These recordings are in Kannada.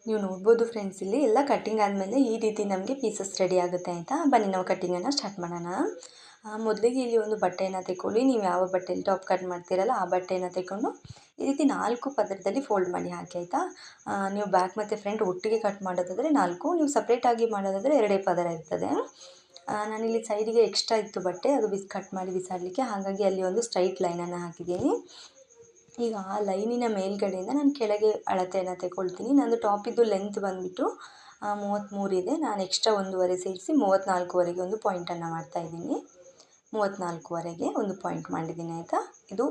ನೀವು ನೋಡ್ಬೋದು ಫ್ರೆಂಡ್ಸ್, ಇಲ್ಲಿ ಎಲ್ಲ ಕಟ್ಟಿಂಗ್ ಆದಮೇಲೆ ಈ ರೀತಿ ನಮಗೆ ಪೀಸಸ್ ರೆಡಿ ಆಗುತ್ತೆ ಆಯಿತಾ. ಬನ್ನಿ ನಾವು ಕಟ್ಟಿಂಗನ್ನು ಸ್ಟಾರ್ಟ್ ಮಾಡೋಣ. ಮೊದಲಿಗೆ ಇಲ್ಲಿ ಒಂದು ಬಟ್ಟೆಯನ್ನು ತೆಗೊಳ್ಳಿ. ನೀವು ಯಾವ ಬಟ್ಟೆಯಲ್ಲಿ ಟಾಪ್ ಕಟ್ ಮಾಡ್ತೀರಲ್ಲ ಆ ಬಟ್ಟೆಯನ್ನು ತೆಗೊಂಡು ಈ ರೀತಿ 4 ಪದರದಲ್ಲಿ ಫೋಲ್ಡ್ ಮಾಡಿ ಹಾಕಿ ಆಯಿತಾ. ನೀವು ಬ್ಯಾಕ್ ಮತ್ತು ಫ್ರಂಟ್ ಒಟ್ಟಿಗೆ ಕಟ್ ಮಾಡೋದಾದರೆ 4, ನೀವು ಸಪ್ರೇಟಾಗಿ ಮಾಡೋದಾದರೆ 2 ಪದರ ಇರ್ತದೆ. ನಾನಿಲ್ಲಿ ಸೈಡಿಗೆ ಎಕ್ಸ್ಟ್ರಾ ಇತ್ತು ಬಟ್ಟೆ, ಅದು ಕಟ್ ಮಾಡಿ ಬಿಸಾಡಲಿಕ್ಕೆ, ಹಾಗಾಗಿ ಅಲ್ಲಿ ಒಂದು ಸ್ಟ್ರೈಟ್ ಲೈನನ್ನು ಹಾಕಿದ್ದೀನಿ. ಈಗ ಆ ಲೈನಿನ ಮೇಲ್ಗಡೆಯಿಂದ ನಾನು ಕೆಳಗೆ ಅಳತೆಯನ್ನು ತೆಗೊಳ್ತೀನಿ. ನಂದು ಟಾಪಿದ್ದು ಲೆಂತ್ ಬಂದುಬಿಟ್ಟು 33 ಇದೆ. ನಾನು ಎಕ್ಸ್ಟ್ರಾ 1.5 ಸೇರಿಸಿ 34ವರೆಗೆ ಒಂದು ಪಾಯಿಂಟನ್ನು ಮಾಡ್ತಾಯಿದ್ದೀನಿ. 34ವರೆಗೆ ಒಂದು ಪಾಯಿಂಟ್ ಮಾಡಿದ್ದೀನಿ ಆಯಿತಾ. ಇದು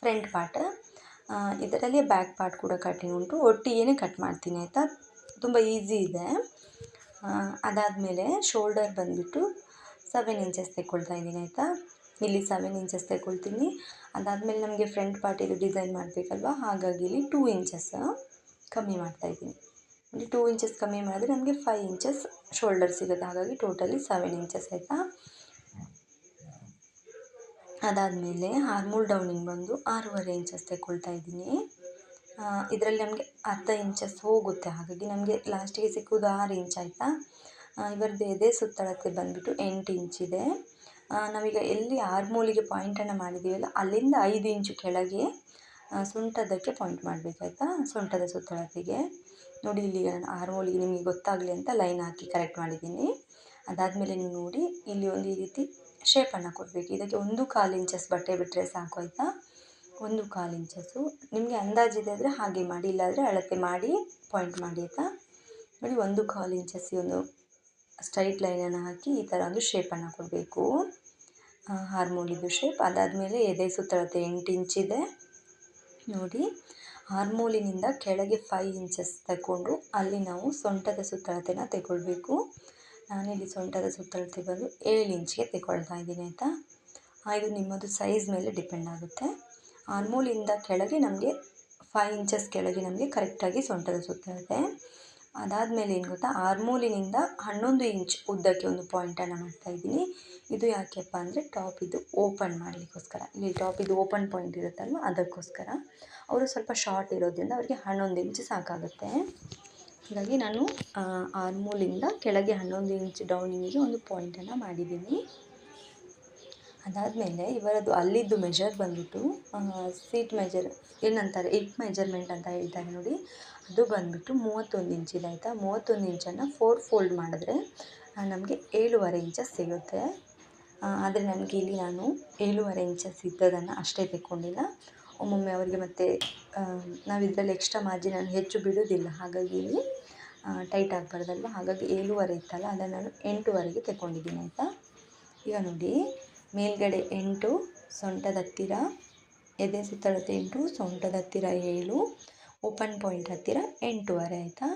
ಫ್ರಂಟ್ ಪಾರ್ಟ್. ಇದರಲ್ಲಿ ಬ್ಯಾಕ್ ಪಾರ್ಟ್ ಕೂಡ ಕಟ್ಟಿಂಗ್ ಉಂಟು, ಒಟ್ಟಿಗೆ ಕಟ್ ಮಾಡ್ತೀನಿ ಆಯಿತಾ. ತುಂಬ ಈಸಿ ಇದೆ. ಅದಾದಮೇಲೆ ಶೋಲ್ಡರ್ ಬಂದುಬಿಟ್ಟು 7 ಇಂಚಸ್ ತೆಗೊಳ್ತಾ ಇದ್ದೀನಿ ಆಯಿತಾ. ಇಲ್ಲಿ 7 ಇಂಚಸ್ ತೆಗೊಳ್ತೀನಿ. ಅದಾದಮೇಲೆ ನಮಗೆ ಫ್ರಂಟ್ ಪಾರ್ಟ್ ಇದು ಡಿಸೈನ್ ಮಾಡಬೇಕಲ್ವ, ಹಾಗಾಗಿ ಇಲ್ಲಿ 2 ಇಂಚಸ್ ಕಮ್ಮಿ ಮಾಡ್ತಾಯಿದ್ದೀನಿ. ಇಲ್ಲಿ 2 ಇಂಚಸ್ ಕಮ್ಮಿ ಮಾಡಿದ್ರೆ ನಮಗೆ 5 ಇಂಚಸ್ ಶೋಲ್ಡರ್ ಸಿಗುತ್ತೆ, ಹಾಗಾಗಿ ಟೋಟಲಿ 7 ಇಂಚಸ್ ಆಯಿತಾ. ಅದಾದಮೇಲೆ ಆರ್ಮೋಲ್ ಡೌನಿಂಗ್ ಬಂದು 6.5 ಇಂಚಸ್ ತೆಗೊಳ್ತಾ ಇದ್ದೀನಿ. ಇದರಲ್ಲಿ ನಮಗೆ ಅರ್ಧ ಇಂಚಸ್ ಹೋಗುತ್ತೆ, ಹಾಗಾಗಿ ನಮಗೆ ಲಾಸ್ಟಿಗೆ ಸಿಕ್ಕುವುದು 6 ಇಂಚ್ ಆಯಿತಾ. ಇವರದ್ದು ಎದೆ ಸುತ್ತಳತೆ ಬಂದುಬಿಟ್ಟು 8 ಇಂಚಿದೆ. ನಾವೀಗ ಎಲ್ಲಿ ಆರ್ಮೋಲಿಗೆ ಪಾಯಿಂಟನ್ನು ಮಾಡಿದ್ದೀವಲ್ಲ ಅಲ್ಲಿಂದ 5 ಇಂಚು ಕೆಳಗೆ ಸೊಂಟದಕ್ಕೆ ಪಾಯಿಂಟ್ ಮಾಡಬೇಕಾಯ್ತಾ. ಸೊಂಟದ ಸುತ್ತಳತೆಗೆ ನೋಡಿ, ಇಲ್ಲಿ ನಾನು ಆರ್ಮೋಲಿಗೆ ನಿಮಗೆ ಗೊತ್ತಾಗಲಿ ಅಂತ ಲೈನ್ ಹಾಕಿ ಕರೆಕ್ಟ್ ಮಾಡಿದ್ದೀನಿ. ಅದಾದಮೇಲೆ ನೀವು ನೋಡಿ, ಇಲ್ಲಿ ಒಂದು ಈ ರೀತಿ ಶೇಪನ್ನು ಕೊಡಬೇಕು. ಇದಕ್ಕೆ 1/4 ಇಂಚಸ್ ಬಟ್ಟೆ ಬಿಟ್ಟರೆ ಸಾಕು ಆಯಿತಾ. 1/4 ಇಂಚಸ್ಸು ನಿಮಗೆ ಅಂದಾಜಿದೆ ಆದರೆ ಹಾಗೆ ಮಾಡಿ, ಇಲ್ಲಾಂದರೆ ಅಳತೆ ಮಾಡಿ ಪಾಯಿಂಟ್ ಮಾಡಿ ಆಯಿತಾ. ನೋಡಿ, 1/4 ಇಂಚಸ್ ಒಂದು ಸ್ಟ್ರೈಟ್ ಲೈನನ್ನು ಹಾಕಿ ಈ ಥರ ಒಂದು ಶೇಪನ್ನು ಕೊಡಬೇಕು, ಆರ್ಮೋಲಿದು ಶೇಪ್. ಅದಾದಮೇಲೆ ಎದೆ ಸುತ್ತಳತೆ 8 ಇಂಚಿದೆ ನೋಡಿ. ಆರ್ಮೋಲಿನಿಂದ ಕೆಳಗೆ 5 ಇಂಚಸ್ ತಗೊಂಡು ಅಲ್ಲಿ ನಾವು ಸೊಂಟದ ಸುತ್ತಳತೆನ ತೆಗೊಳ್ಬೇಕು. ನಾನಿಲ್ಲಿ ಸೊಂಟದ ಸುತ್ತಳತೆ ಬಂದು 7 ಇಂಚಿಗೆ ತೆಗೊಳ್ತಾ ಇದ್ದೀನಿ ಆಯಿತಾ. ಇದು ನಿಮ್ಮದು ಸೈಜ್ ಮೇಲೆ ಡಿಪೆಂಡ್ ಆಗುತ್ತೆ. ಆರ್ಮೋಲಿಂದ ಕೆಳಗೆ ನಮಗೆ 5 ಇಂಚಸ್ ಕೆಳಗೆ ನಮಗೆ ಕರೆಕ್ಟಾಗಿ ಸೊಂಟದ ಸುತ್ತಳತೆ. ಅದಾದಮೇಲೆ ಏನು ಗೊತ್ತಾ, ಆರ್ಮೋಲಿನಿಂದ 11 ಇಂಚ್ ಉದ್ದಕ್ಕೆ ಒಂದು ಪಾಯಿಂಟನ್ನು ಮಾಡ್ತಾಯಿದ್ದೀನಿ. ಇದು ಯಾಕೆಪ್ಪ ಅಂದರೆ ಟಾಪ್ ಇದು ಓಪನ್ ಮಾಡಲಿಕ್ಕೋಸ್ಕರ. ಇಲ್ಲಿ ಟಾಪ್ ಇದು ಓಪನ್ ಪಾಯಿಂಟ್ ಇರುತ್ತಲ್ವ, ಅದಕ್ಕೋಸ್ಕರ. ಅವರು ಸ್ವಲ್ಪ ಶಾರ್ಟ್ ಇರೋದ್ರಿಂದ ಅವರಿಗೆ 11 ಇಂಚ್ ಸಾಕಾಗುತ್ತೆ. ಹಾಗಾಗಿ ನಾನು ಆರ್ಮೋಲಿಂದ ಕೆಳಗೆ 11 ಇಂಚ್ ಡೌನಿಂಗಿಗೆ ಒಂದು ಪಾಯಿಂಟನ್ನು ಮಾಡಿದ್ದೀನಿ. ಅದಾದಮೇಲೆ ಇವರದ್ದು ಅಲ್ಲಿದ್ದು ಮೆಜರ್ ಬಂದುಬಿಟ್ಟು ಸೀಟ್ ಮೆಜರ್ ಏನಂತಾರೆ, ಹಿಪ್ ಮೆಜರ್ಮೆಂಟ್ ಅಂತ ಹೇಳ್ತಾರೆ ನೋಡಿ, ಅದು ಬಂದುಬಿಟ್ಟು 31 ಇಂಚಿದೆ ಆಯಿತಾ. 31 ಇಂಚನ್ನು 4 ಫೋಲ್ಡ್ ಮಾಡಿದ್ರೆ ನಮಗೆ 7.5 ಇಂಚಸ್ ಸಿಗುತ್ತೆ. ಆದರೆ ನನಗೆ ಇಲ್ಲಿ ನಾನು 7.5 ಇಂಚಸ್ ಇದ್ದದನ್ನು ಅಷ್ಟೇ ತೆಕ್ಕೊಂಡಿಲ್ಲ. ಒಮ್ಮೊಮ್ಮೆ ಅವರಿಗೆ ಮತ್ತು ನಾವು ಇದರಲ್ಲಿ ಎಕ್ಸ್ಟ್ರಾ ಮಾರ್ಜಿನನ್ನು ಹೆಚ್ಚು ಬಿಡೋದಿಲ್ಲ, ಹಾಗಾಗಿ ಇಲ್ಲಿ ಟೈಟ್ ಆಗಬಾರ್ದಲ್ವ, ಹಾಗಾಗಿ 7.5 ಇತ್ತಲ್ಲ ಅದನ್ನು ನಾನು 8ವರೆಗೆ ತೆಕ್ಕೊಂಡಿದ್ದೀನಿ ಆಯಿತಾ. ಈಗ ನೋಡಿ, ಮೇಲ್ಗಡೆ 8, ಸೊಂಟದ ಹತ್ತಿರ ಎದೆ ಸುತ್ತಳತೆ 8, ಸೊಂಟದ ಹತ್ತಿರ 7, ಓಪನ್ ಪಾಯಿಂಟ್ ಹತ್ತಿರ 8.5 ಆಯಿತಾ.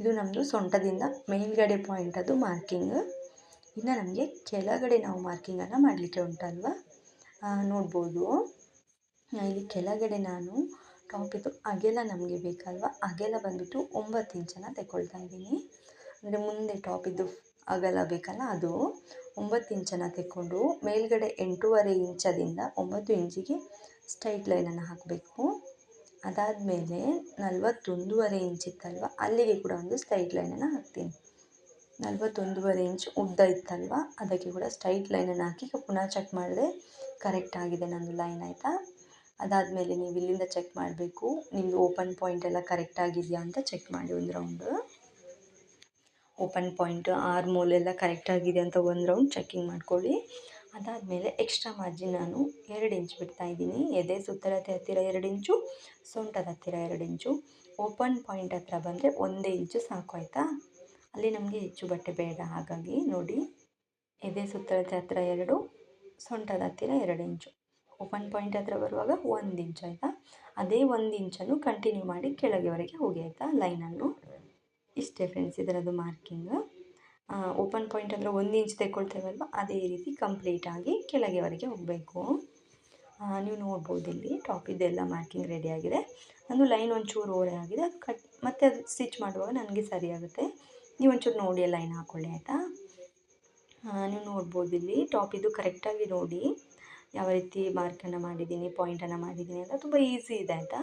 ಇದು ನಮ್ಮದು ಸೊಂಟದಿಂದ ಮೇಲ್ಗಡೆ ಪಾಯಿಂಟ್ ಅದು ಮಾರ್ಕಿಂಗ್. ಇನ್ನು ನಮಗೆ ಕೆಳಗಡೆ ನಾವು ಮಾರ್ಕಿಂಗನ್ನು ಮಾಡಲಿಕ್ಕೆ ಉಂಟಲ್ವ, ನೋಡ್ಬೋದು. ಇಲ್ಲಿ ಕೆಳಗಡೆ ನಾನು ಟಾಪಿದ್ದು ಅಗೆಲ ನಮಗೆ ಬೇಕಲ್ವ, ಅಗೆಲ ಬಂದುಬಿಟ್ಟು 9 ಇಂಚನ್ನು ತೆಗೊಳ್ತಾ ಇದ್ದೀನಿ. ಅಂದರೆ ಮುಂದೆ ಟಾಪಿದ್ದು ಅಗಲ ಬೇಕಲ್ಲ, ಅದು 9 ಇಂಚನ್ನು ತೆಕ್ಕೊಂಡು ಮೇಲ್ಗಡೆ 8.5 ಇಂಚದಿಂದ 9 ಇಂಚಿಗೆ ಸ್ಟ್ರೈಟ್ ಲೈನನ್ನು ಹಾಕಬೇಕು. ಅದಾದಮೇಲೆ 41.5 ಇಂಚ್ ಇತ್ತಲ್ವ, ಅಲ್ಲಿಗೆ ಕೂಡ ಒಂದು ಸ್ಟ್ರೈಟ್ ಲೈನನ್ನು ಹಾಕ್ತೀನಿ. 41.5 ಇಂಚ್ ಉದ್ದ ಇತ್ತಲ್ವ, ಅದಕ್ಕೆ ಕೂಡ ಸ್ಟ್ರೈಟ್ ಲೈನನ್ನು ಹಾಕಿ ಪುನಃ ಚೆಕ್ ಮಾಡಿದೆ ಕರೆಕ್ಟ್ ಆಗಿದೆ ನಂದು ಲೈನ್ ಆಯಿತಾ. ಅದಾದಮೇಲೆ ನೀವು ಇಲ್ಲಿಂದ ಚೆಕ್ ಮಾಡಬೇಕು, ನಿಮ್ಮದು ಓಪನ್ ಪಾಯಿಂಟ್ ಎಲ್ಲ ಕರೆಕ್ಟ್ ಆಗಿದೆಯಾ ಅಂತ ಚೆಕ್ ಮಾಡಿ ಒಂದು ರೌಂಡು. ಓಪನ್ ಪಾಯಿಂಟ್ ಆರ್ಮೋಲ್ ಎಲ್ಲ ಕರೆಕ್ಟಾಗಿದೆ ಅಂತ ಒಂದು ರೌಂಡ್ ಚೆಕ್ಕಿಂಗ್ ಮಾಡ್ಕೊಳ್ಳಿ. ಅದಾದಮೇಲೆ ಎಕ್ಸ್ಟ್ರಾ ಮಾರ್ಜಿನ್ ನಾನು 2 ಇಂಚ್ ಬಿಡ್ತಾಯಿದ್ದೀನಿ. ಎದೆ ಸುತ್ತಳತೆ ಹತ್ತಿರ 2 ಇಂಚು, ಸೊಂಟದ ಹತ್ತಿರ 2 ಇಂಚು. ಓಪನ್ ಪಾಯಿಂಟ್ ಹತ್ರ ಬಂದರೆ 1 ಇಂಚು ಸಾಕು ಆಯಿತಾ. ಅಲ್ಲಿ ನಮಗೆ ಹೆಚ್ಚು ಬಟ್ಟೆ ಬೇಡ, ಹಾಗಾಗಿ ನೋಡಿ, ಎದೆ ಸುತ್ತಳತೆ ಹತ್ತಿರ 2, ಸೊಂಟದ ಹತ್ತಿರ 2 ಇಂಚು. ಓಪನ್ ಪಾಯಿಂಟ್ ಹತ್ರ ಬರುವಾಗ 1 ಇಂಚ್ ಆಯಿತಾ. ಅದೇ 1 ಇಂಚನ್ನು ಕಂಟಿನ್ಯೂ ಮಾಡಿ ಕೆಳಗೆವರೆಗೆ ಹೋಗಿ ಆಯಿತಾ ಲೈನನ್ನು. ಇಷ್ಟೇ ಫ್ರೆಂಡ್ಸ್ ಇದರದ್ದು ಮಾರ್ಕಿಂಗ್. ಓಪನ್ ಪಾಯಿಂಟ್ ಅಂದರೆ 1 ಇಂಚ್ ತೆಗೊಳ್ತೇವಲ್ವ, ಅದೇ ರೀತಿ ಕಂಪ್ಲೀಟಾಗಿ ಕೆಳಗೆವರೆಗೆ ಹೋಗಬೇಕು. ನೀವು ನೋಡ್ಬೋದು ಇಲ್ಲಿ ಟಾಪಿದ್ದೆಲ್ಲ ಮಾರ್ಕಿಂಗ್ ರೆಡಿಯಾಗಿದೆ. ನಂದು ಲೈನ್ ಒಂಚೂರು ಓರೆ ಆಗಿದೆ, ಅದು ಮತ್ತೆ ಅದು ಸ್ಟಿಚ್ ಮಾಡುವಾಗ ನನಗೆ ಸರಿಯಾಗುತ್ತೆ. ನೀವು ಒಂಚೂರು ನೋಡಿ ಲೈನ್ ಹಾಕ್ಕೊಳ್ಳಿ ಆಯಿತಾ. ನೀವು ನೋಡ್ಬೋದು ಇಲ್ಲಿ ಟಾಪಿದ್ದು ಕರೆಕ್ಟಾಗಿ ನೋಡಿ ಯಾವ ರೀತಿ ಮಾರ್ಕನ್ನು ಮಾಡಿದ್ದೀನಿ, ಪಾಯಿಂಟನ್ನು ಮಾಡಿದ್ದೀನಿ ಅಂತ. ತುಂಬ ಈಸಿ ಇದೆ ಆಯಿತಾ.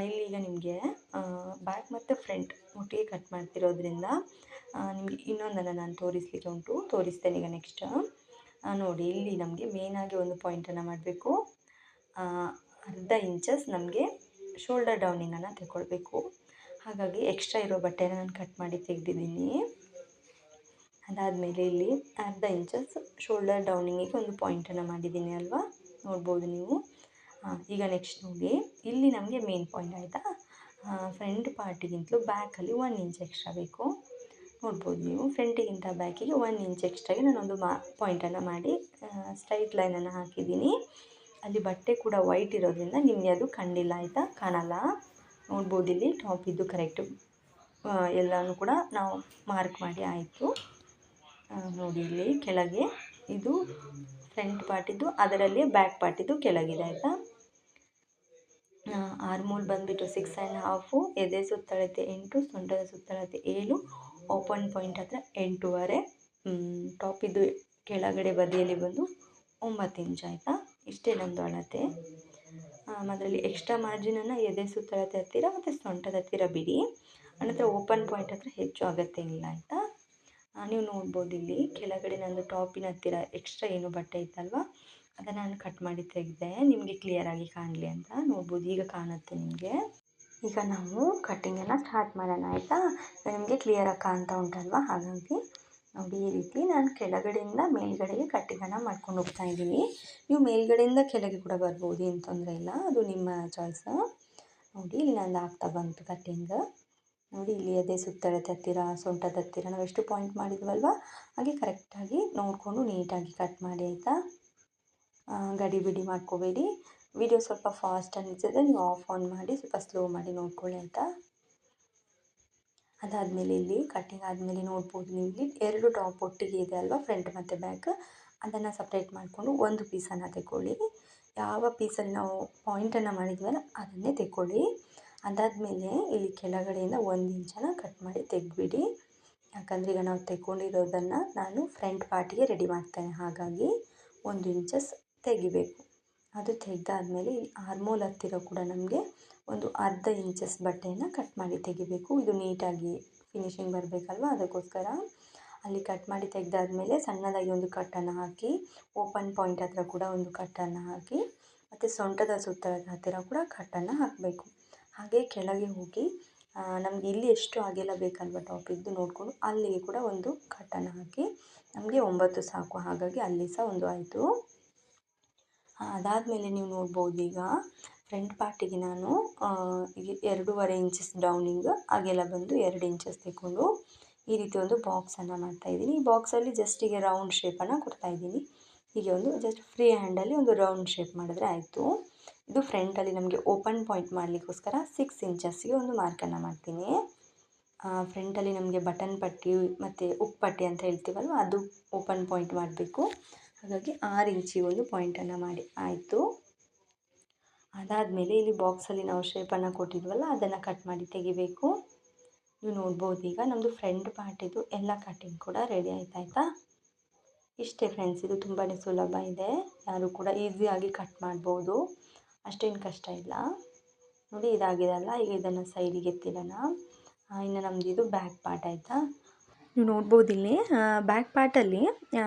ಇಲ್ಲಿ ಈಗ ನಿಮಗೆ ಬ್ಯಾಕ್ ಮತ್ತು ಫ್ರಂಟ್ ಒಟ್ಟಿಗೆ ಕಟ್ ಮಾಡ್ತಿರೋದ್ರಿಂದ ನಿಮಗೆ ಇನ್ನೊಂದನ್ನು ನಾನು ತೋರಿಸಲಿಕ್ಕೆ ಉಂಟು, ತೋರಿಸ್ತೇನೆ ಈಗ ನೆಕ್ಸ್ಟ್. ನೋಡಿ ಇಲ್ಲಿ ನಮಗೆ ಮೇಯ್ನಾಗಿ ಒಂದು ಪಾಯಿಂಟನ್ನು ಮಾಡಬೇಕು. ಅರ್ಧ ಇಂಚಸ್ ನಮಗೆ ಶೋಲ್ಡರ್ ಡೌನಿಂಗನ್ನು ತಗೊಳ್ಬೇಕು. ಹಾಗಾಗಿ ಎಕ್ಸ್ಟ್ರಾ ಇರೋ ಬಟ್ಟೆನ ನಾನು ಕಟ್ ಮಾಡಿ ತೆಗೆದಿದ್ದೀನಿ. ಅದಾದಮೇಲೆ ಇಲ್ಲಿ ಅರ್ಧ ಇಂಚಸ್ ಶೋಲ್ಡರ್ ಡೌನಿಂಗಿಗೆ ಒಂದು ಪಾಯಿಂಟನ್ನು ಮಾಡಿದ್ದೀನಿ ಅಲ್ವಾ, ನೋಡ್ಬೋದು ನೀವು. ಈಗ ನೆಕ್ಸ್ಟ್ ನೋಡಿ, ಇಲ್ಲಿ ನಮಗೆ ಮೇನ್ ಪಾಯಿಂಟ್ ಆಯಿತಾ, ಫ್ರಂಟ್ ಪಾರ್ಟಿಗಿಂತಲೂ ಬ್ಯಾಕಲ್ಲಿ 1 ಇಂಚ್ ಎಕ್ಸ್ಟ್ರಾ ಬೇಕು. ನೋಡ್ಬೋದು ನೀವು, ಫ್ರಂಟಿಗಿಂತ ಬ್ಯಾಕಿಗೆ 1 ಇಂಚ್ ಎಕ್ಸ್ಟ್ರಾಗೆ ನಾನೊಂದು ಪಾಯಿಂಟನ್ನು ಮಾಡಿ ಸ್ಟ್ರೈಟ್ ಲೈನನ್ನು ಹಾಕಿದ್ದೀನಿ. ಅಲ್ಲಿ ಬಟ್ಟೆ ಕೂಡ ವೈಟ್ ಇರೋದ್ರಿಂದ ನಿಮಗೆ ಅದು ಕಂಡಿಲ್ಲ ಆಯಿತಾ, ಕಾಣಲ್ಲ. ನೋಡ್ಬೋದು ಇಲ್ಲಿ ಟಾಪ್ ಇದ್ದು ಕರೆಕ್ಟು ಎಲ್ಲನೂ ಕೂಡ ನಾವು ಮಾರ್ಕ್ ಮಾಡಿ ಆಯಿತು. ನೋಡಿ ಇಲ್ಲಿ ಕೆಳಗೆ ಇದು ಫ್ರಂಟ್ ಪಾರ್ಟಿದ್ದು, ಅದರಲ್ಲಿ ಬ್ಯಾಕ್ ಪಾರ್ಟಿದ್ದು ಕೆಳಗಿದೆ ಆಯಿತಾ. ಆರ್ಮೋಲ್ ಬಂದುಬಿಟ್ಟು 6.5, ಎದೆ ಸುತ್ತಳತೆ 8, ಸೊಂಟದ ಸುತ್ತಳತೆ 7, ಓಪನ್ ಪಾಯಿಂಟ್ ಹತ್ರ 8.5, ಟಾಪಿದ್ದು ಕೆಳಗಡೆ ಬದಿಯಲ್ಲಿ ಬಂದು 9 ಇಂಚ್ ಆಯಿತಾ. ಇಷ್ಟೇ ನಮ್ಮದು ಅಳತೆ. ಅದರಲ್ಲಿ ಎಕ್ಸ್ಟ್ರಾ ಮಾರ್ಜಿನನ್ನು ಎದೆ ಸುತ್ತಳತೆ ಹತ್ತಿರ ಮತ್ತು ಸೊಂಟದ ಹತ್ತಿರ ಬಿಡಿ. ಅನಂತರ ಓಪನ್ ಪಾಯಿಂಟ್ ಹತ್ರ ಹೆಚ್ಚು ಅಗತ್ಯ ಇಲ್ಲ ಆಯಿತಾ. ನೀವು ನೋಡ್ಬೋದು ಇಲ್ಲಿ ಕೆಳಗಡೆ ನಂದು ಟಾಪಿನ ಹತ್ತಿರ ಎಕ್ಸ್ಟ್ರಾ ಏನು ಬಟ್ಟೆ ಇತ್ತಲ್ವ, ಅದನ್ನು ನಾನು ಕಟ್ ಮಾಡಿ ತೆಗೆದೆ ನಿಮಗೆ ಕ್ಲಿಯರಾಗಿ ಕಾಣಲಿ ಅಂತ. ನೋಡ್ಬೋದು ಈಗ ಕಾಣುತ್ತೆ ನಿಮಗೆ. ಈಗ ನಾವು ಕಟ್ಟಿಂಗನ್ನು ಸ್ಟಾರ್ಟ್ ಮಾಡೋಣ ಆಯಿತಾ. ನಿಮಗೆ ಕ್ಲಿಯರಾಗಿ ಕಾಣ್ತಾ ಉಂಟಲ್ವ, ಹಾಗಾಗಿ ನೋಡಿ ಈ ರೀತಿ ನಾನು ಕೆಳಗಡೆಯಿಂದ ಮೇಲ್ಗಡೆಗೆ ಕಟ್ಟಿಂಗನ್ನು ಮಾಡ್ಕೊಂಡು ಹೋಗ್ತಾ ಇದ್ದೀನಿ. ನೀವು ಮೇಲ್ಗಡೆಯಿಂದ ಕೆಳಗೆ ಕೂಡ ಬರ್ಬೋದು, ಏನು ತೊಂದರೆ ಇಲ್ಲ, ಅದು ನಿಮ್ಮ ಚಾಯ್ಸು. ನೋಡಿ ಇಲ್ಲಿ ನಂದು ಆಗ್ತಾ ಬಂತು ಕಟ್ಟಿಂಗ್. ನೋಡಿ ಇಲ್ಲಿ ಎದೆ ಸುತ್ತಳತೆ ಹತ್ತಿರ ಸೊಂಟದ ಹತ್ತಿರ ನಾವು ಎಷ್ಟು ಪಾಯಿಂಟ್ ಮಾಡಿದ್ವಲ್ವ, ಹಾಗೆ ಕರೆಕ್ಟಾಗಿ ನೋಡಿಕೊಂಡು ನೀಟಾಗಿ ಕಟ್ ಮಾಡಿ ಆಯಿತಾ. ಗಡಿ ಬಿಡಿ ಮಾಡ್ಕೋಬೇಡಿ. ವಿಡಿಯೋ ಸ್ವಲ್ಪ ಫಾಸ್ಟ್ ಅನ್ನಿಸಿದ್ರೆ ನೀವು ಆಫ್ ಆನ್ ಮಾಡಿ ಸ್ವಲ್ಪ ಸ್ಲೋ ಮಾಡಿ ನೋಡ್ಕೊಳ್ಳಿ ಆಯಿತಾ. ಅದಾದಮೇಲೆ ಇಲ್ಲಿ ಕಟ್ಟಿಂಗ್ ಆದಮೇಲೆ ನೋಡ್ಬೋದು ನೀವು ಇಲ್ಲಿ 2 ಟಾಪ್ ಒಟ್ಟಿಗೆ ಇದೆ ಅಲ್ವಾ, ಫ್ರಂಟ್ ಮತ್ತು ಬ್ಯಾಕ್. ಅದನ್ನು ಸಪ್ರೇಟ್ ಮಾಡಿಕೊಂಡು ಒಂದು ಪೀಸನ್ನು ತೆಗೊಳ್ಳಿ. ಯಾವ ಪೀಸಲ್ಲಿ ನಾವು ಪಾಯಿಂಟನ್ನು ಮಾಡಿದ್ವಲ್ಲ ಅದನ್ನೇ ತೆಗೊಳ್ಳಿ. ಅದಾದಮೇಲೆ ಇಲ್ಲಿ ಕೆಳಗಡೆಯಿಂದ 1 ಇಂಚನ್ನು ಕಟ್ ಮಾಡಿ ತೆಗೆದ್ಬಿಡಿ. ಯಾಕಂದರೆ ಈಗ ನಾವು ತೆಗೊಂಡಿರೋದನ್ನು ನಾನು ಫ್ರಂಟ್ ಪಾರ್ಟಿಗೆ ರೆಡಿ ಮಾಡ್ತೇನೆ, ಹಾಗಾಗಿ 1 ಇಂಚಸ್ ತೆಗಿಬೇಕು. ಅದು ತೆಗೆದಾದ್ಮೇಲೆ ಇಲ್ಲಿ ಆರ್ಮೋಲ್ ಹತ್ತಿರ ಕೂಡ ನಮಗೆ ಒಂದು ಅರ್ಧ ಇಂಚಸ್ ಬಟ್ಟೆಯನ್ನು ಕಟ್ ಮಾಡಿ ತೆಗಿಬೇಕು. ಇದು ನೀಟಾಗಿ ಫಿನಿಶಿಂಗ್ ಬರಬೇಕಲ್ವ, ಅದಕ್ಕೋಸ್ಕರ ಅಲ್ಲಿ ಕಟ್ ಮಾಡಿ ತೆಗೆದಾದ್ಮೇಲೆ ಸಣ್ಣದಾಗಿ ಒಂದು ಕಟ್ಟನ್ನು ಹಾಕಿ, ಓಪನ್ ಪಾಯಿಂಟ್ ಹತ್ರ ಕೂಡ ಒಂದು ಕಟ್ಟನ್ನು ಹಾಕಿ, ಮತ್ತು ಸೊಂಟದ ಸುತ್ತಳದ ಹತ್ತಿರ ಕೂಡ ಕಟ್ಟನ್ನು ಹಾಕಬೇಕು. ಹಾಗೆ ಕೆಳಗೆ ಹೋಗಿ ನಮಗೆ ಇಲ್ಲಿ ಎಷ್ಟು ಅಗಲ ಬೇಕಲ್ವ ಟಾಪಿದ್ದು ನೋಡಿಕೊಂಡು ಅಲ್ಲಿಗೆ ಕೂಡ ಒಂದು ಕಟ್ಟನ್ನು ಹಾಕಿ, ನಮಗೆ 9 ಸಾಕು, ಹಾಗಾಗಿ ಅಲ್ಲಿ ಸಹ ಒಂದು ಆಯಿತು. ಅದಾದಮೇಲೆ ನೀವು ನೋಡ್ಬೋದು ಈಗ ಫ್ರಂಟ್ ಪಾರ್ಟಿಗೆ ನಾನು ಈಗ 2.5 ಇಂಚಸ್ ಡೌನಿಂಗ್ ಅಗೆಲ್ಲ ಬಂದು 2 ಇಂಚಸ್ ತೆಗೊಂಡು ಈ ರೀತಿ ಒಂದು ಬಾಕ್ಸನ್ನು ಮಾಡ್ತಾಯಿದ್ದೀನಿ. ಈ ಬಾಕ್ಸಲ್ಲಿ ಜಸ್ಟ್ ಹೀಗೆ ರೌಂಡ್ ಶೇಪನ್ನು ಕೊಡ್ತಾಯಿದ್ದೀನಿ. ಹೀಗೆ ಒಂದು ಜಸ್ಟ್ ಫ್ರೀ ಹ್ಯಾಂಡಲ್ಲಿ ಒಂದು ರೌಂಡ್ ಶೇಪ್ ಮಾಡಿದ್ರೆ ಆಯಿತು. ಇದು ಫ್ರಂಟಲ್ಲಿ ನಮಗೆ ಓಪನ್ ಪಾಯಿಂಟ್ ಮಾಡಲಿಕ್ಕೋಸ್ಕರ 6 ಇಂಚಸ್ಗೆ ಒಂದು ಮಾರ್ಕನ್ನು ಮಾಡ್ತೀನಿ. ಫ್ರಂಟಲ್ಲಿ ನಮಗೆ ಬಟನ್ ಪಟ್ಟಿ ಮತ್ತು ಉಕ್ ಪಟ್ಟಿ ಅಂತ ಹೇಳ್ತೀವಲ್ವ, ಅದು ಓಪನ್ ಪಾಯಿಂಟ್ ಮಾಡಬೇಕು. ಹಾಗಾಗಿ 6 ಇಂಚಿಗೆ ಒಂದು ಪಾಯಿಂಟನ್ನು ಮಾಡಿ ಆಯಿತು. ಅದಾದಮೇಲೆ ಇಲ್ಲಿ ಬಾಕ್ಸಲ್ಲಿ ನಾವು ಶೇಪನ್ನು ಕೊಟ್ಟಿದ್ವಲ್ಲ ಅದನ್ನು ಕಟ್ ಮಾಡಿ ತೆಗಿಬೇಕು. ನೀವು ನೋಡ್ಬೋದು ಈಗ ನಮ್ಮದು ಫ್ರಂಟ್ ಪಾರ್ಟಿದು ಎಲ್ಲ ಕಟ್ಟಿಂಗ್ ಕೂಡ ರೆಡಿ ಆಯಿತಾ. ಇಷ್ಟೇ ಫ್ರೆಂಡ್ಸ್, ಇದು ತುಂಬಾ ಸುಲಭ ಇದೆ, ಯಾರು ಕೂಡ ಈಸಿಯಾಗಿ ಕಟ್ ಮಾಡ್ಬೋದು, ಅಷ್ಟೇನು ಕಷ್ಟ ಇಲ್ಲ. ನೋಡಿ ಇದಾಗಿದೆ ಅಲ್ಲ, ಈಗ ಇದನ್ನು ಸೈಡಿಗೆ ಎತ್ತಿಡೋಣ. ಇನ್ನು ನಮ್ಮದು ಇದು ಬ್ಯಾಕ್ ಪಾರ್ಟ್ ಆಯಿತಾ. ನೀವು ನೋಡ್ಬೋದು ಇಲ್ಲಿ ಬ್ಯಾಕ್ ಪಾರ್ಟಲ್ಲಿ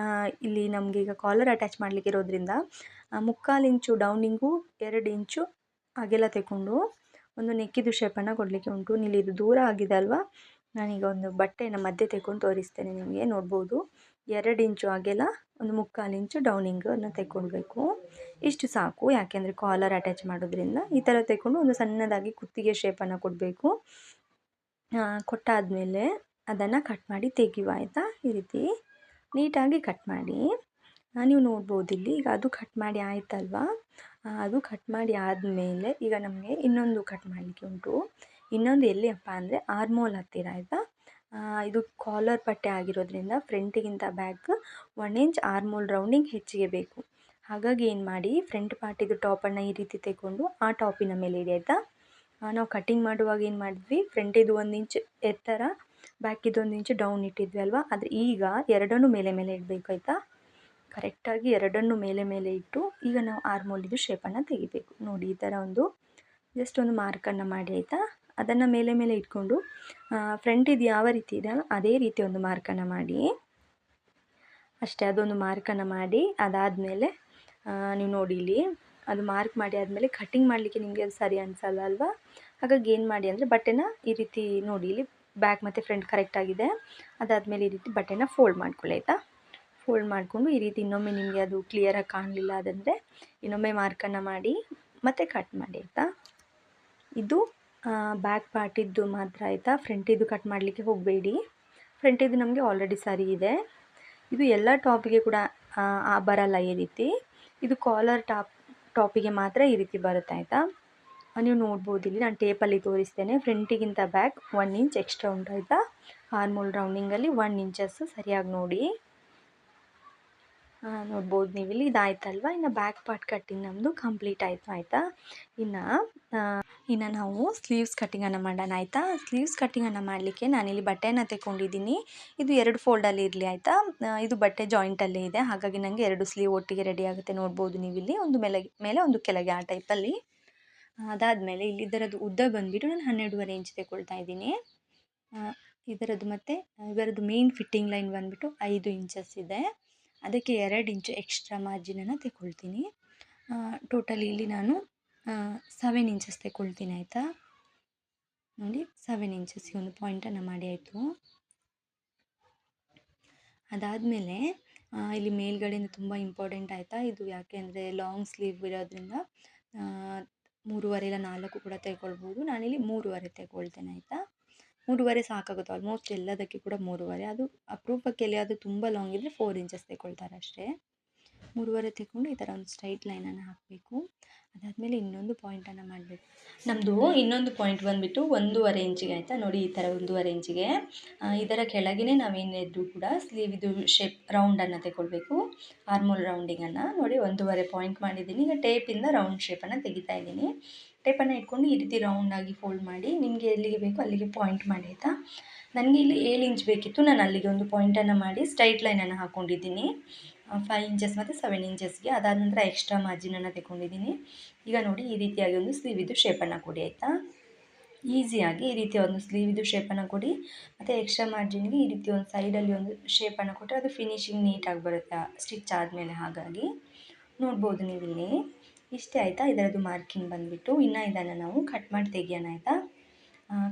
ಇಲ್ಲಿ ನಮಗೆ ಈಗ ಕಾಲರ್ ಅಟ್ಯಾಚ್ ಮಾಡಲಿಕ್ಕೆ ಇರೋದ್ರಿಂದ 3/4 ಇಂಚು ಡೌನಿಂಗು 2 ಇಂಚು ಅಗೆಲ್ಲ ತೆಗೊಂಡು ಒಂದು ನೆಕ್ಕಿದು ಶೇಪನ್ನು ಕೊಡಲಿಕ್ಕೆ ಉಂಟು. ಇಲ್ಲಿ ಇದು ದೂರ ಆಗಿದೆ ಅಲ್ವಾ, ನಾನೀಗ ಒಂದು ಬಟ್ಟೆಯನ್ನು ಮಧ್ಯೆ ತೆಗೊಂಡು ತೋರಿಸ್ತೇನೆ ನಿಮಗೆ. ನೋಡ್ಬೋದು 2 ಇಂಚು ಅಗೆಲ್ಲ, ಒಂದು 3/4 ಇಂಚು ಡೌನಿಂಗನ್ನು ತೆಗೊಳ್ಬೇಕು. ಇಷ್ಟು ಸಾಕು, ಯಾಕೆಂದರೆ ಕಾಲರ್ ಅಟ್ಯಾಚ್ ಮಾಡೋದ್ರಿಂದ. ಈ ಥರ ತೆಗೊಂಡು ಒಂದು ಸಣ್ಣದಾಗಿ ಕುತ್ತಿಗೆ ಶೇಪನ್ನು ಕೊಡಬೇಕು. ಕೊಟ್ಟಾದಮೇಲೆ ಅದನ್ನು ಕಟ್ ಮಾಡಿ ತೆಗೆಯುವ ಆಯಿತಾ. ಈ ರೀತಿ ನೀಟಾಗಿ ಕಟ್ ಮಾಡಿ. ನೀವು ನೋಡ್ಬೋದು ಇಲ್ಲಿ ಈಗ ಅದು ಕಟ್ ಮಾಡಿ ಆಯ್ತಲ್ವಾ. ಅದು ಕಟ್ ಮಾಡಿ ಆದಮೇಲೆ ಈಗ ನಮಗೆ ಇನ್ನೊಂದು ಕಟ್ ಮಾಡಲಿಕ್ಕೆ ಉಂಟು. ಇನ್ನೊಂದು ಎಲ್ಲಿಯಪ್ಪ ಅಂದರೆ ಆರ್ಮೋಲ್ ಹತ್ತಿರ ಆಯಿತಾ. ಇದು ಕಾಲರ್ ಪಟ್ಟೆ ಆಗಿರೋದ್ರಿಂದ ಫ್ರಂಟಿಗಿಂತ ಬ್ಯಾಕ್ 1 ಇಂಚ್ ಆರ್ಮೋಲ್ ರೌಂಡಿಂಗ್ ಹೆಚ್ಚಿಗೆ ಬೇಕು. ಹಾಗಾಗಿ ಏನು ಮಾಡಿ, ಫ್ರಂಟ್ ಪಾರ್ಟಿದು ಟಾಪನ್ನು ಈ ರೀತಿ ತೆಗೊಂಡು ಆ ಟಾಪಿನ ಮೇಲೆ ಇಡಿ ಆಯಿತಾ. ನಾವು ಕಟ್ಟಿಂಗ್ ಮಾಡುವಾಗ ಏನು ಮಾಡಿದ್ವಿ, ಫ್ರಂಟಿದು 1 ಇಂಚ್ ಎತ್ತರ, ಬ್ಯಾಕಿದು 1 ಇಂಚ್ ಡೌನ್ ಇಟ್ಟಿದ್ವಿ ಅಲ್ವಾ. ಆದರೆ ಈಗ ಎರಡನ್ನೂ ಮೇಲೆ ಮೇಲೆ ಇಡಬೇಕು ಆಯಿತಾ. ಕರೆಕ್ಟಾಗಿ ಎರಡನ್ನೂ ಮೇಲೆ ಮೇಲೆ ಇಟ್ಟು ಈಗ ನಾವು ಆರ್ಮೋಲಿದು ಶೇಪನ್ನು ತೆಗಿಬೇಕು. ನೋಡಿ ಈ ಥರ ಒಂದು ಜಸ್ಟ್ ಒಂದು ಮಾರ್ಕನ್ನು ಮಾಡಿ ಆಯಿತಾ. ಅದನ್ನು ಮೇಲೆ ಮೇಲೆ ಇಟ್ಕೊಂಡು ಫ್ರಂಟ್ ಇದು ಯಾವ ರೀತಿ ಇದೆ ಅದೇ ರೀತಿ ಒಂದು ಮಾರ್ಕನ್ನು ಮಾಡಿ ಅಷ್ಟೇ. ಅದೊಂದು ಮಾರ್ಕನ್ನು ಮಾಡಿ ಅದಾದಮೇಲೆ ನೀವು ನೋಡಿ ಇಲ್ಲಿ ಅದು ಮಾರ್ಕ್ ಮಾಡಿ ಆದಮೇಲೆ ಕಟ್ಟಿಂಗ್ ಮಾಡಲಿಕ್ಕೆ ನಿಮಗೆ ಅದು ಸರಿ ಅನಿಸಲ್ಲ ಅಲ್ವಾ. ಹಾಗಾಗಿ ಏನು ಮಾಡಿ ಅಂದರೆ ಬಟ್ಟೆನ ಈ ರೀತಿ ನೋಡಿ ಇಲ್ಲಿ ಬ್ಯಾಕ್ ಮತ್ತು ಫ್ರಂಟ್ ಕರೆಕ್ಟಾಗಿದೆ. ಅದಾದಮೇಲೆ ಈ ರೀತಿ ಬಟ್ಟೆನ ಫೋಲ್ಡ್ ಮಾಡ್ಕೊಳ್ಳಿ ಆಯಿತಾ. ಫೋಲ್ಡ್ ಮಾಡಿಕೊಂಡು ಈ ರೀತಿ ಇನ್ನೊಮ್ಮೆ ನಿಮಗೆ ಅದು ಕ್ಲಿಯರಾಗಿ ಕಾಣಲಿಲ್ಲ ಅದಂದರೆ ಇನ್ನೊಮ್ಮೆ ಮಾರ್ಕನ್ನು ಮಾಡಿ ಮತ್ತು ಕಟ್ ಮಾಡಿ ಆಯಿತಾ. ಇದು ಬ್ಯಾಕ್ ಪಾರ್ಟಿದ್ದು ಮಾತ್ರ ಆಯಿತಾ. ಫ್ರಂಟಿದ್ದು ಕಟ್ ಮಾಡಲಿಕ್ಕೆ ಹೋಗಬೇಡಿ. ಫ್ರಂಟಿದ್ದು ನಮಗೆ ಆಲ್ರೆಡಿ ಸರಿ ಇದೆ. ಇದು ಎಲ್ಲ ಟಾಪಿಗೆ ಕೂಡ ಬರಲ್ಲ ಈ ರೀತಿ. ಇದು ಕಾಲರ್ ಟಾಪಿಗೆ ಮಾತ್ರ ಈ ರೀತಿ ಬರುತ್ತೆ ಆಯಿತಾ. ನೀವು ನೋಡ್ಬೋದು ಇಲ್ಲಿ ನಾನು ಟೇಪಲ್ಲಿ ತೋರಿಸ್ತೇನೆ. ಫ್ರಂಟಿಗಿಂತ ಬ್ಯಾಕ್ 1 ಇಂಚ್ ಎಕ್ಸ್ಟ್ರಾ ಉಂಟು ಆಯಿತಾ. ಆರ್ಮೋಲ್ ರೌಂಡಿಂಗಲ್ಲಿ 1 ಇಂಚಸ್ಸು ಸರಿಯಾಗಿ ನೋಡಿ. ನೋಡ್ಬೋದು ನೀವು ಇಲ್ಲಿ. ಇದಾಯ್ತಲ್ವ. ಇನ್ನು ಬ್ಯಾಕ್ ಪಾರ್ಟ್ ಕಟ್ಟಿಂಗ್ ನಮ್ಮದು ಕಂಪ್ಲೀಟ್ ಆಯಿತು ಆಯಿತಾ. ಇನ್ನು ನಾವು ಸ್ಲೀವ್ಸ್ ಕಟ್ಟಿಂಗನ್ನು ಮಾಡೋಣ ಆಯಿತಾ. ಸ್ಲೀವ್ಸ್ ಕಟ್ಟಿಂಗನ್ನು ಮಾಡಲಿಕ್ಕೆ ನಾನಿಲ್ಲಿ ಬಟ್ಟೆಯನ್ನು ತೆಗೊಂಡಿದ್ದೀನಿ. ಇದು 2 ಫೋಲ್ಡಲ್ಲಿ ಇರಲಿ ಆಯಿತಾ. ಇದು ಬಟ್ಟೆ ಜಾಯಿಂಟಲ್ಲೇ ಇದೆ, ಹಾಗಾಗಿ ನನಗೆ 2 ಸ್ಲೀವ್ ಒಟ್ಟಿಗೆ ರೆಡಿ ಆಗುತ್ತೆ. ನೋಡ್ಬೋದು ನೀವು ಇಲ್ಲಿ, ಒಂದು ಮೇಲೆ ಒಂದು ಕೆಳಗೆ ಆ ಟೈಪಲ್ಲಿ. ಅದಾದಮೇಲೆ ಇಲ್ಲಿ ಇದರದ್ದು ಉದ್ದ ಬಂದುಬಿಟ್ಟು ನಾನು 12.5 ಇಂಚ್ ತೆಗೊಳ್ತಾ ಇದ್ದೀನಿ. ಇದರದ್ದು ಮತ್ತು ಇವರದ್ದು ಮೇನ್ ಫಿಟ್ಟಿಂಗ್ ಲೈನ್ ಬಂದುಬಿಟ್ಟು 5 ಇಂಚಸ್ ಇದೆ. ಅದಕ್ಕೆ 2 ಇಂಚು ಎಕ್ಸ್ಟ್ರಾ ಮಾರ್ಜಿನನ್ನು ತೆಗೊಳ್ತೀನಿ. ಟೋಟಲಿ ಇಲ್ಲಿ ನಾನು 7 ಇಂಚಸ್ ತೆಗೊಳ್ತೀನಿ ಆಯಿತಾ. ನೋಡಿ 7 ಇಂಚಸ್ಗೆ ಒಂದು ಪಾಯಿಂಟನ್ನು ಮಾಡಿ ಆಯಿತು. ಅದಾದಮೇಲೆ ಇಲ್ಲಿ ಮೇಲ್ಗಡೆಯಿಂದ ತುಂಬ ಇಂಪಾರ್ಟೆಂಟ್ ಆಯಿತಾ. ಇದು ಯಾಕೆ ಅಂದರೆ ಲಾಂಗ್ ಸ್ಲೀವ್ ಇರೋದ್ರಿಂದ 3.5 ಇಲ್ಲ 4 ಕೂಡ ತೆಗೊಳ್ಬೋದು. ನಾನಿಲ್ಲಿ 3.5 ತೆಗೊಳ್ತೇನೆ ಆಯಿತಾ. 3.5 ಸಾಕಾಗುತ್ತೆ ಆಲ್ಮೋಸ್ಟ್ ಎಲ್ಲದಕ್ಕೆ ಕೂಡ 3.5. ಅದು ಅಪರೂಪಕ್ಕೆ ಎಲ್ಲಿಯಾದರೂ ತುಂಬ ಲಾಂಗ್ ಇದ್ದರೆ 4 ಇಂಚಸ್ ತೆಗೊಳ್ತಾರೆ ಅಷ್ಟೇ. 3.5 ತೆಗೊಂಡು ಈ ಥರ ಒಂದು ಸ್ಟ್ರೈಟ್ ಲೈನನ್ನು ಹಾಕಬೇಕು. ಅದಾದಮೇಲೆ ಇನ್ನೊಂದು ಪಾಯಿಂಟನ್ನು ಮಾಡಬೇಕು. ನಮ್ಮದು ಇನ್ನೊಂದು ಪಾಯಿಂಟ್ ಬಂದುಬಿಟ್ಟು 1.5 ಇಂಚಿಗೆ ಆಯಿತಾ. ನೋಡಿ ಈ ಥರ 1.5 ಇಂಚಿಗೆ ಇದರ ಕೆಳಗೆ ನಾವೇನಿದ್ರು ಕೂಡ ಸ್ಲೀವ್ ಇದು ಶೇಪ್ ರೌಂಡನ್ನು ತೆಗೊಳ್ಬೇಕು. ಆರ್ಮೋಲ್ ರೌಂಡಿಂಗನ್ನು ನೋಡಿ 1.5 ಪಾಯಿಂಟ್ ಮಾಡಿದ್ದೀನಿ. ಈಗ ಟೇಪಿಂದ ರೌಂಡ್ ಶೇಪನ್ನು ತೆಗಿತಾ ಇದ್ದೀನಿ. ಟೇಪನ್ನು ಇಟ್ಕೊಂಡು ಈ ರೀತಿ ರೌಂಡಾಗಿ ಫೋಲ್ಡ್ ಮಾಡಿ ನಿಮಗೆ ಎಲ್ಲಿಗೆ ಬೇಕೋ ಅಲ್ಲಿಗೆ ಪಾಯಿಂಟ್ ಮಾಡಿ ಆಯಿತಾ. ನನಗೆ ಇಲ್ಲಿ 7 ಇಂಚ್ ಬೇಕಿತ್ತು, ನಾನು ಅಲ್ಲಿಗೆ ಒಂದು ಪಾಯಿಂಟನ್ನು ಮಾಡಿ ಸ್ಟ್ರೈಟ್ ಲೈನನ್ನು ಹಾಕ್ಕೊಂಡಿದ್ದೀನಿ 5 ಇಂಚಸ್ ಮತ್ತು 7 ಇಂಚಸ್ಗೆ. ಅದಾದ ನಂತರ ಎಕ್ಸ್ಟ್ರಾ ಮಾರ್ಜಿನನ್ನು ತೆಗೊಂಡಿದ್ದೀನಿ. ಈಗ ನೋಡಿ ಈ ರೀತಿಯಾಗಿ ಒಂದು ಸ್ಲೀವಿದು ಶೇಪನ್ನು ಕೊಡಿ ಆಯಿತಾ. ಈಸಿಯಾಗಿ ಈ ರೀತಿಯ ಒಂದು ಸ್ಲೀವಿದು ಶೇಪನ್ನು ಕೊಡಿ. ಮತ್ತು ಎಕ್ಸ್ಟ್ರಾ ಮಾರ್ಜಿನ್ಗೆ ಈ ರೀತಿ ಒಂದು ಸೈಡಲ್ಲಿ ಒಂದು ಶೇಪನ್ನು ಕೊಟ್ಟರೆ ಅದು ಫಿನಿಶಿಂಗ್ ನೀಟಾಗಿ ಬರುತ್ತೆ ಸ್ಟಿಚ್ ಆದಮೇಲೆ. ಹಾಗಾಗಿ ನೋಡ್ಬೋದು ನೀವಿಲ್ಲಿ. ಇಷ್ಟೇ ಆಯಿತಾ ಇದರದ್ದು ಮಾರ್ಕಿಂಗ್ ಬಂದುಬಿಟ್ಟು. ಇನ್ನು ಇದನ್ನು ನಾವು ಕಟ್ ಮಾಡಿ ತೆಗಿಯೋಣ ಆಯಿತಾ.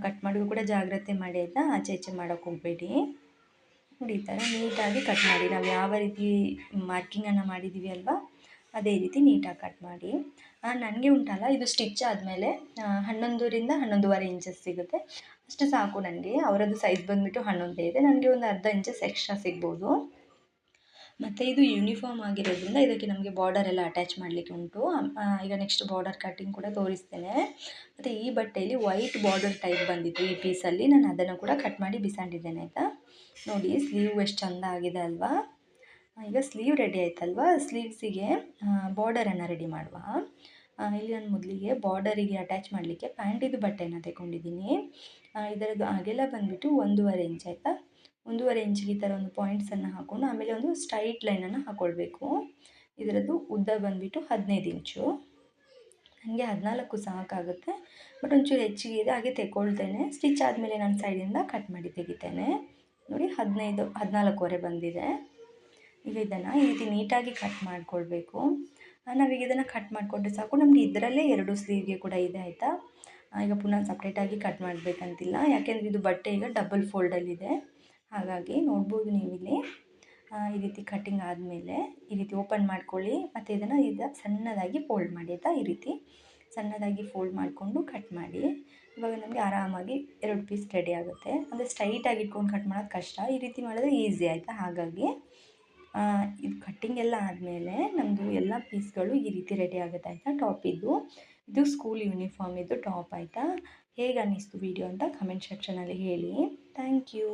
ಕಟ್ ಮಾಡೋದು ಕೂಡ ಜಾಗ್ರತೆ ಮಾಡಿ ಆಯಿತಾ, ಆಚೆ ಈಚೆ ಮಾಡೋಕ್ಕೆ ಹೋಗಬೇಡಿ. ನೋಡಿ ಈ ಥರ ನೀಟಾಗಿ ಕಟ್ ಮಾಡಿ. ನಾವು ಯಾವ ರೀತಿ ಮಾರ್ಕಿಂಗನ್ನು ಮಾಡಿದ್ದೀವಿ ಅಲ್ವಾ ಅದೇ ರೀತಿ ನೀಟಾಗಿ ಕಟ್ ಮಾಡಿ. ನನಗೆ ಉಂಟಲ್ಲ ಇದು ಸ್ಟಿಚ್ ಆದಮೇಲೆ 11ರಿಂದ 11.5 ಇಂಚಸ್ ಸಿಗುತ್ತೆ, ಅಷ್ಟು ಸಾಕು ನನಗೆ. ಅವರದ್ದು ಸೈಜ್ ಬಂದುಬಿಟ್ಟು 11 ಇದೆ, ನನಗೆ ಒಂದು ಅರ್ಧ ಇಂಚಸ್ ಎಕ್ಸ್ಟ್ರಾ ಸಿಗ್ಬೋದು. ಮತ್ತು ಇದು ಯೂನಿಫಾರ್ಮ್ ಆಗಿರೋದ್ರಿಂದ ಇದಕ್ಕೆ ನಮಗೆ ಬಾರ್ಡರ್ ಎಲ್ಲ ಅಟ್ಯಾಚ್ ಮಾಡಲಿಕ್ಕೆ ಉಂಟು. ಈಗ ನೆಕ್ಸ್ಟ್ ಬಾರ್ಡರ್ ಕಟ್ಟಿಂಗ್ ಕೂಡ ತೋರಿಸ್ತೇನೆ. ಮತ್ತು ಈ ಬಟ್ಟೆಯಲ್ಲಿ ವೈಟ್ ಬಾರ್ಡರ್ ಟೈಪ್ ಬಂದಿತ್ತು ಈ ಪೀಸಲ್ಲಿ, ನಾನು ಅದನ್ನು ಕೂಡ ಕಟ್ ಮಾಡಿ ಬಿಸಾಡಿದ್ದೇನೆ ಆಯಿತಾ. ನೋಡಿ ಸ್ಲೀವ್ ಎಷ್ಟು ಚೆಂದ ಆಗಿದೆ ಅಲ್ವಾ. ಈಗ ಸ್ಲೀವ್ ರೆಡಿ ಆಯ್ತಲ್ವಾ. ಸ್ಲೀವ್ಸಿಗೆ ಬಾರ್ಡರನ್ನು ರೆಡಿ ಮಾಡುವ. ಇಲ್ಲಿ ನಾನು ಮೊದಲಿಗೆ ಬಾರ್ಡರಿಗೆ ಅಟ್ಯಾಚ್ ಮಾಡಲಿಕ್ಕೆ ಪ್ಯಾಂಟಿದು ಬಟ್ಟೆಯನ್ನು ತೆಗೊಂಡಿದ್ದೀನಿ. ಇದರದ್ದು ಅಗಲ ಬಂದುಬಿಟ್ಟು 1.5 ಇಂಚ್ ಆಯಿತಾ. 1.5 ಇಂಚಿಗೆ ಈ ಥರ ಒಂದು ಪಾಯಿಂಟ್ಸನ್ನು ಹಾಕ್ಕೊಂಡು ಆಮೇಲೆ ಒಂದು ಸ್ಟ್ರೈಟ್ ಲೈನನ್ನು ಹಾಕ್ಕೊಳ್ಬೇಕು. ಇದರದ್ದು ಉದ್ದ ಬಂದುಬಿಟ್ಟು 15 ಇಂಚು. ನನಗೆ 14 ಸಾಕಾಗುತ್ತೆ, ಬಟ್ ಒಂಚೂರು ಹೆಚ್ಚಿಗೆ ಇದೆ ಹಾಗೆ ತೆಗೊಳ್ತೇನೆ. ಸ್ಟಿಚ್ ಆದಮೇಲೆ ನಾನು ಸೈಡಿಂದ ಕಟ್ ಮಾಡಿ ತೆಗಿತೇನೆ. ನೋಡಿ 14.5 ಬಂದಿದೆ. ಈಗ ಇದನ್ನು ಈ ರೀತಿ ನೀಟಾಗಿ ಕಟ್ ಮಾಡಿಕೊಳ್ಬೇಕು. ನಾವೀಗ ಇದನ್ನು ಕಟ್ ಮಾಡಿಕೊಂಡ್ರೆ ಸಾಕು. ನಮಗೆ ಇದರಲ್ಲೇ 2 ಸ್ಲೀವ್ಗೆ ಕೂಡ ಇದೆ ಆಯಿತಾ. ಈಗ ಪುನಃ ಸಪ್ರೇಟಾಗಿ ಕಟ್ ಮಾಡಬೇಕಂತಿಲ್ಲ, ಯಾಕೆಂದರೆ ಇದು ಬಟ್ಟೆ ಈಗ ಡಬಲ್ ಫೋಲ್ಡಲ್ಲಿದೆ. ಹಾಗಾಗಿ ನೋಡ್ಬೋದು ನೀವಿಲ್ಲಿ ಈ ರೀತಿ ಕಟ್ಟಿಂಗ್ ಆದಮೇಲೆ ಈ ರೀತಿ ಓಪನ್ ಮಾಡ್ಕೊಳ್ಳಿ. ಮತ್ತು ಇದನ್ನು ಸಣ್ಣದಾಗಿ ಫೋಲ್ಡ್ ಮಾಡಿ ಆಯಿತಾ. ಈ ರೀತಿ ಸಣ್ಣದಾಗಿ ಫೋಲ್ಡ್ ಮಾಡಿಕೊಂಡು ಕಟ್ ಮಾಡಿ. ಇವಾಗ ನಮಗೆ ಆರಾಮಾಗಿ 2 ಪೀಸ್ ರೆಡಿ ಆಗುತ್ತೆ. ಅಂದರೆ ಸ್ಟ್ರೈಟಾಗಿ ಇಟ್ಕೊಂಡು ಕಟ್ ಮಾಡೋದು ಕಷ್ಟ, ಈ ರೀತಿ ಮಾಡಿದ್ರೆ ಈಸಿ ಆಯಿತಾ. ಹಾಗಾಗಿ ಇದು ಕಟ್ಟಿಂಗ್ ಎಲ್ಲ ಆದಮೇಲೆ ನಮ್ಮದು ಎಲ್ಲ ಪೀಸ್ಗಳು ಈ ರೀತಿ ರೆಡಿ ಆಗುತ್ತೆ ಆಯಿತಾ. ಟಾಪಿದ್ದು ಇದು ಸ್ಕೂಲ್ ಯೂನಿಫಾರ್ಮ್ ಇದು ಟಾಪ್ ಆಯಿತಾ. ಹೇಗೆ ಅನ್ನಿಸ್ತು ವಿಡಿಯೋ ಅಂತ ಕಮೆಂಟ್ ಸೆಕ್ಷನಲ್ಲಿ ಹೇಳಿ. Thank you.